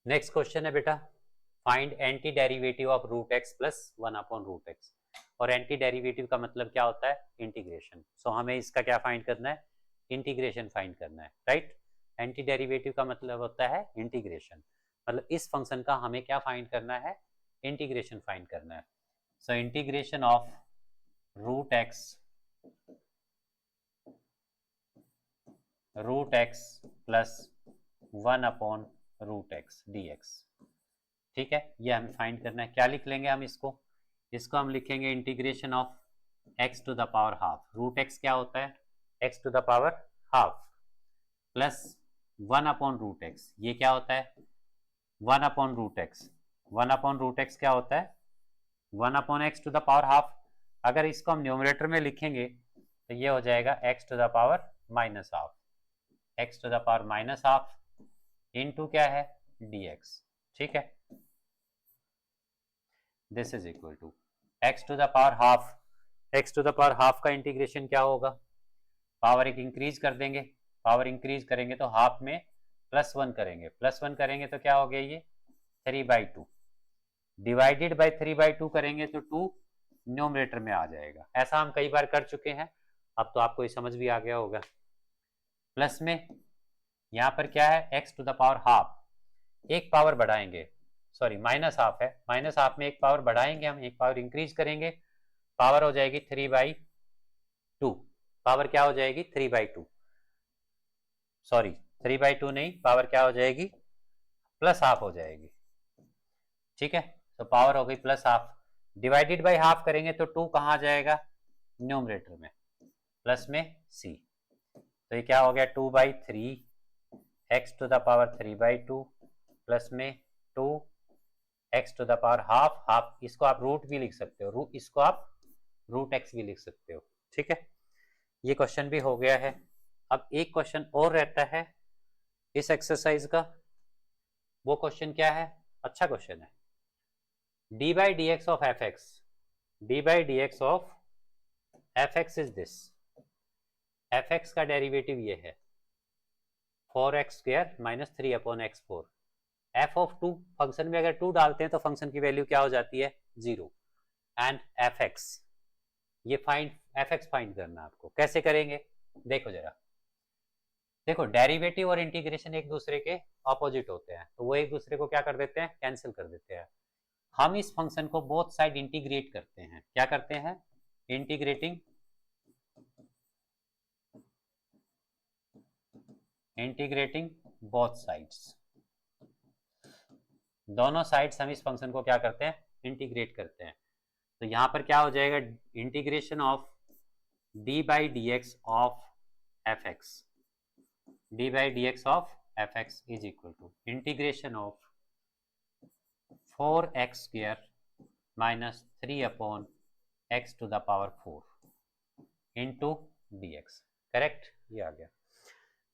Next question है बेटा, find anti derivative of root x plus 1/√x। और anti derivative का मतलब क्या होता है? इंटीग्रेशन। सो हमें इसका क्या फाइंड करना है? इंटीग्रेशन फाइंड करना है, राइट। एंटी डेरिवेटिव का मतलब होता है इंटीग्रेशन, मतलब इस फंक्शन का हमें क्या फाइंड करना है? इंटीग्रेशन फाइंड करना है। So integration of root x plus 1/√x dx। ठीक है, ये हमें फाइंड करना है। क्या लिख लेंगे हम इसको हम लिखेंगे integration of x to the power half. Root x क्या होता है? x to the power half plus 1/√x। ये क्या होता है? 1/√x। 1/√x क्या होता है? 1/x to the power half. अगर इसको हम न्यूमरेटर में लिखेंगे तो ये हो जाएगा x to the power minus half. x to the power minus half into क्या है? dx। ठीक है, this is equal to x to the power half. x to the power half का इंटीग्रेशन क्या होगा? पावर एक इंक्रीज कर देंगे, पावर इंक्रीज करेंगे तो हाफ में +1 करेंगे, +1 करेंगे तो क्या हो गया? ये 3/2 डिवाइडेड बाई 3/2 करेंगे तो 2 न्यूमरेटर में आ जाएगा। ऐसा हम कई बार कर चुके हैं, अब तो आपको ये समझ भी आ गया होगा। प्लस में यहाँ पर क्या है? x to the power half, एक पावर बढ़ाएंगे, सॉरी माइनस हाफ है, माइनस हाफ में एक पावर बढ़ाएंगे, हम एक पावर इंक्रीज करेंगे, पावर हो जाएगी 3/2। पावर क्या हो जाएगी? 3/2, सॉरी 3/2 नहीं, पावर क्या हो जाएगी? प्लस हाफ हो जाएगी। ठीक है, तो पावर हो गई plus half, divided by half करेंगे तो 2 कहाँ आ जाएगा? न्यूमरेटर में, प्लस में c। तो ये क्या हो गया? 2/3 x to the power 3/2 plus में 2 x to the power half. Half इसको आप रूट भी लिख सकते हो, इसको आप रूट x भी लिख सकते हो। ठीक है, ये क्वेश्चन भी हो गया है। अब एक क्वेश्चन और रहता है इस एक्सरसाइज का। वो क्वेश्चन क्या है? अच्छा क्वेश्चन है। D by d x of f x, d by d x of f x is this. F x का डेरिवेटिव ये है 4x² minus 3/x4। F of 2, function में अगर 2 डालते हैं तो फंक्शन की वैल्यू क्या हो जाती है? 0। एंड एफ एक्स, ये फाइंड एफ एक्स फाइंड करना आपको। कैसे करेंगे? देखो जरा, देखो डेरिवेटिव और इंटीग्रेशन एक दूसरे के ऑपोजिट होते हैं, तो वो एक दूसरे को क्या कर देते हैं? कैंसिल कर देते हैं। हम इस फंक्शन को बोथ साइड इंटीग्रेट करते हैं। क्या करते हैं? Integrating, integrating both sides. दोनों साइड्स हम इस फंक्शन को क्या करते हैं? इंटीग्रेट करते हैं। तो यहां पर क्या हो जाएगा? Integration of d by d x of f x, d by d x of f x is equal to integration of 4x² minus 3/x to the power 4 into d x. Correct, ये आ गया।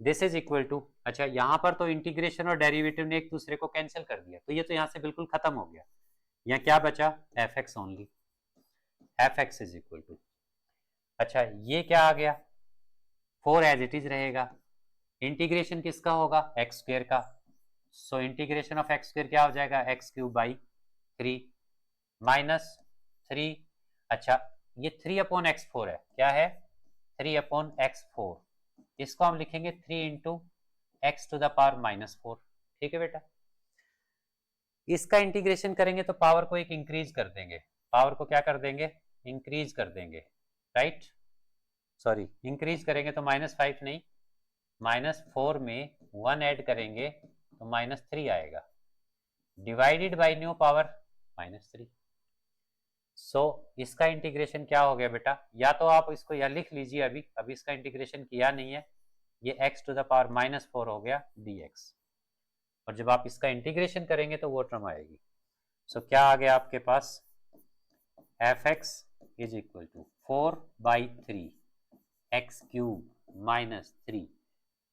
This is equal to, अच्छा यहां पर तो integration और derivative ने एक दूसरे को कैंसिल कर दिया, तो ये तो यहां से बिल्कुल खत्म हो गया। यहाँ क्या बचा? F x only. F x is equal to, अच्छा ये क्या आ गया? 4 एज इट इज रहेगा। इंटीग्रेशन किसका होगा? x² का। सो इंटीग्रेशन ऑफ x² क्या हो जाएगा? x³/3 minus 3। अच्छा ये 3/x4 है, क्या है? 3/x4। इसको हम लिखेंगे 3 into x to the power -4। ठीक है बेटा, इसका इंटीग्रेशन करेंगे तो पावर को एक इंक्रीज कर देंगे, पावर को क्या कर देंगे? इंक्रीज कर देंगे, राइट। सॉरी इंक्रीज करेंगे तो -5 नहीं, -4 में 1 ऐड करेंगे तो -3 आएगा, डिवाइडेड बाई न्यू पावर -3। सो इसका इंटीग्रेशन क्या हो गया बेटा? या तो आप इसको या लिख लीजिए, अभी इसका इंटीग्रेशन किया नहीं है, ये x टू द पावर -4 हो गया dx। और जब आप इसका इंटीग्रेशन करेंगे तो वो टर्म आएगी। सो क्या आ गया आपके पास? F x is equal to 4/3 x³ -3।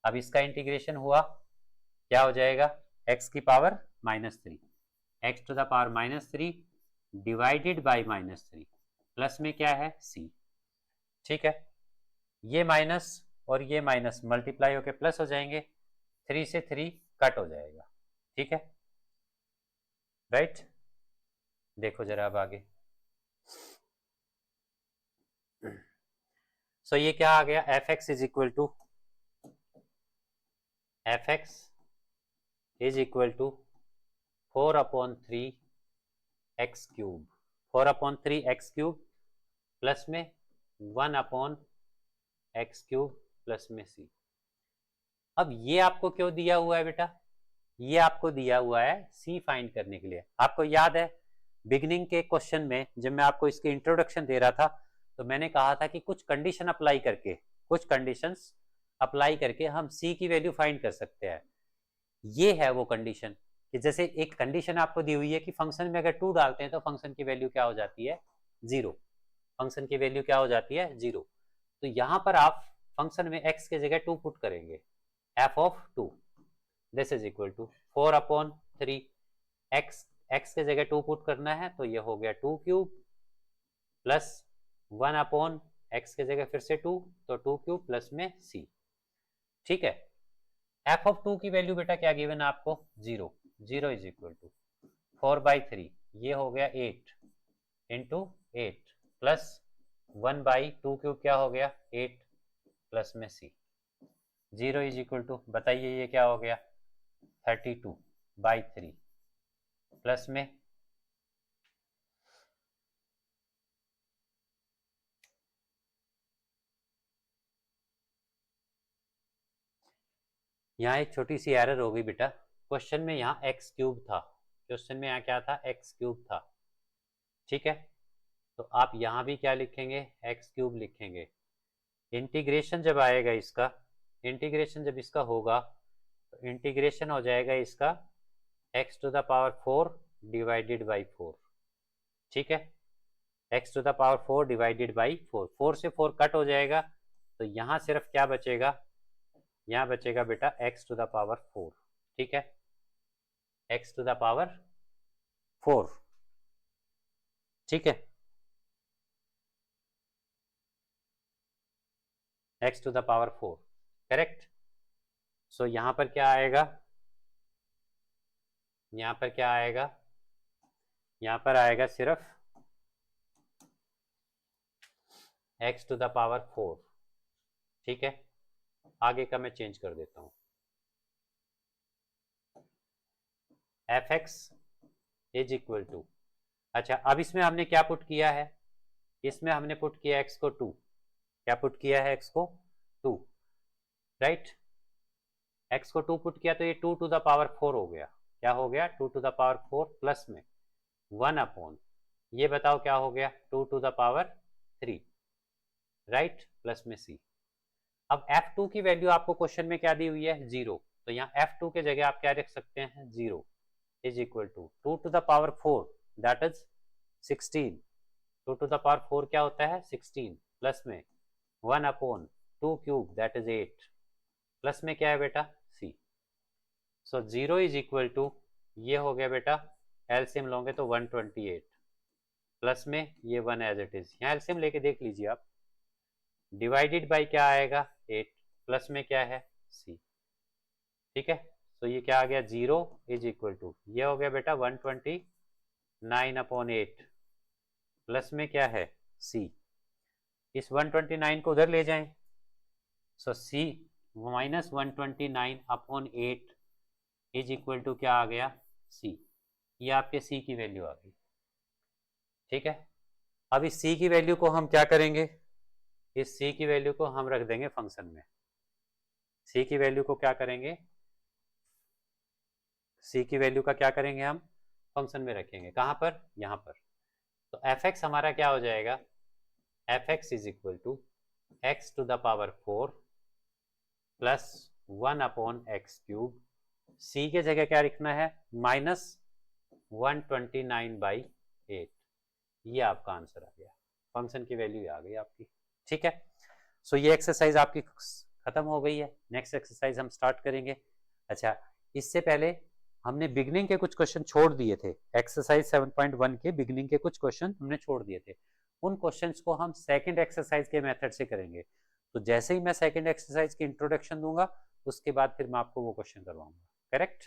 अब इसका इंटीग्रेशन हुआ, क्या हो जाएगा? x की power -3, x to the power -3 divided by -3, plus में क्या है? c। ठीक है, ये माइनस और ये माइनस मल्टीप्लाई होकर प्लस हो जाएंगे, 3 से 3 कट हो जाएगा। ठीक है, राइट। देखो जरा अब आगे। सो ये क्या आ गया, f x is equal to four upon three x cube, 4/3 x cube plus में 1/x क्यूब प्लस में सी। अब ये आपको क्यों दिया हुआ है बेटा, ये आपको दिया हुआ है सी फाइंड करने के लिए। आपको याद है बिगनिंग के क्वेश्चन में जब मैं आपको इसके इंट्रोडक्शन दे रहा था तो मैंने कहा था कि कुछ कंडीशन अप्लाई करके, कुछ कंडीशंस अप्लाई करके हम सी की वैल्यू फाइंड कर सकते हैं। ये है वो कंडीशन कि जैसे एक कंडीशन आपको दी हुई है कि फंक्शन में अगर 2 डालते हैं तो फंक्शन की वैल्यू क्या हो जाती है, 0। फंक्शन की वैल्यू क्या हो जाती है, 0। तो यहां पर आप फंक्शन में x के जगह 2 पुट करेंगे, f of 2 this is equal to 4/3 x के जगह 2 पुट करना है तो ये हो गया 2 क्यूब प्लस 1/x के जगह फिर से 2 तो 2 क्यूब प्लस में c। ठीक है, f ऑफ 2 की वैल्यू बेटा क्या गिवन है आपको, 0। 0 इज इक्वल टू 4/3 ये हो गया 8 इंटू 8 प्लस 1/2 क्यूब क्या हो गया 8 प्लस में c। 0 इज इक्वल टू बताइए ये क्या हो गया 32/3 प्लस में यहाँ एक छोटी सी एरर हो गई बेटा, क्वेश्चन में यहाँ एक्स क्यूब था, क्वेश्चन में यहाँ क्या था, एक्स क्यूब था। ठीक है, तो आप यहाँ भी क्या लिखेंगे, एक्स क्यूब लिखेंगे। इंटीग्रेशन जब आएगा इसका, इंटीग्रेशन जब इसका होगा तो इंटीग्रेशन हो जाएगा इसका x to the power 4 divided by 4। ठीक है, x to the power 4 divided by 4, 4 से 4 कट हो जाएगा तो यहाँ सिर्फ क्या बचेगा, यहाँ बचेगा बेटा x टू द पावर 4। ठीक है, x टू द पावर 4। ठीक है, x to the power 4 correct. So यहां पर क्या आएगा, यहां पर क्या आएगा, यहां पर आएगा सिर्फ x टू द पावर 4। ठीक है, आगे का मैं चेंज कर देता हूं, f x is equal to, अच्छा अब इसमें हमने क्या पुट किया है, इसमें हमने पुट किया x को 2, क्या पुट किया है x को 2, राइट। x को 2 पुट किया तो ये 2 टू द पावर 4 हो गया, क्या हो गया 2 टू द पावर 4 प्लस में 1 अपॉन, ये बताओ क्या हो गया 2 to the power 3, right, plus में c। अब f2 की वैल्यू आपको क्वेश्चन में क्या दी हुई है, 0, तो यहाँ f2 के जगह आप क्या रख सकते हैं, 0 is equal to 2 to the power 4 that is 16, 2 to the power 4 क्या होता है 16 प्लस में 1 upon 2 cube that is 8 plus में क्या है बेटा c। So 0 is equal to ये हो गया बेटा, एलसीएम लोगे तो 128 प्लस में ये 1 एज इट इज, यहाँ एलसीएम लेके देख लीजिए आप, डिवाइडेड बाई क्या आएगा 8 प्लस में क्या है c। ठीक है, तो ये क्या आ गया 0 इज इक्वल टू ये हो गया बेटा 129/8 प्लस में क्या है c। इस 129 को उधर ले जाएं, so c minus 129/8 is equal to क्या आ गया c। ये आपके c की वैल्यू आ गई। ठीक है, अब इस c की वैल्यू को हम क्या करेंगे, इस c की वैल्यू को हम रख देंगे फंक्शन में, c की वैल्यू को क्या करेंगे, c की वैल्यू का क्या करेंगे हम फंक्शन में रखेंगे, कहां पर, यहां पर। तो एफ एक्स हमारा क्या हो जाएगा, f x is equal to x to the power 4 plus 1 upon x cube, c के जगह क्या लिखना है माइनस 129/8, ये आपका आंसर आ गया, फंक्शन की वैल्यू आ गई आपकी। ठीक है, सो ये एक्सरसाइज आपकी खत्म हो गई है, नेक्स्ट एक्सरसाइज हम स्टार्ट करेंगे। अच्छा, इससे पहले हमने बिगनिंग के कुछ क्वेश्चन छोड़ दिए थे, एक्सरसाइज 7.1 के बिगनिंग के कुछ क्वेश्चन हमने छोड़ दिए थे, उन क्वेश्चंस को हम सेकंड एक्सरसाइज के मेथड से करेंगे। तो जैसे ही मैं सेकंड एक्सरसाइज की इंट्रोडक्शन दूंगा उसके बाद फिर मैं आपको वो क्वेश्चन करवाऊंगा, करेक्ट।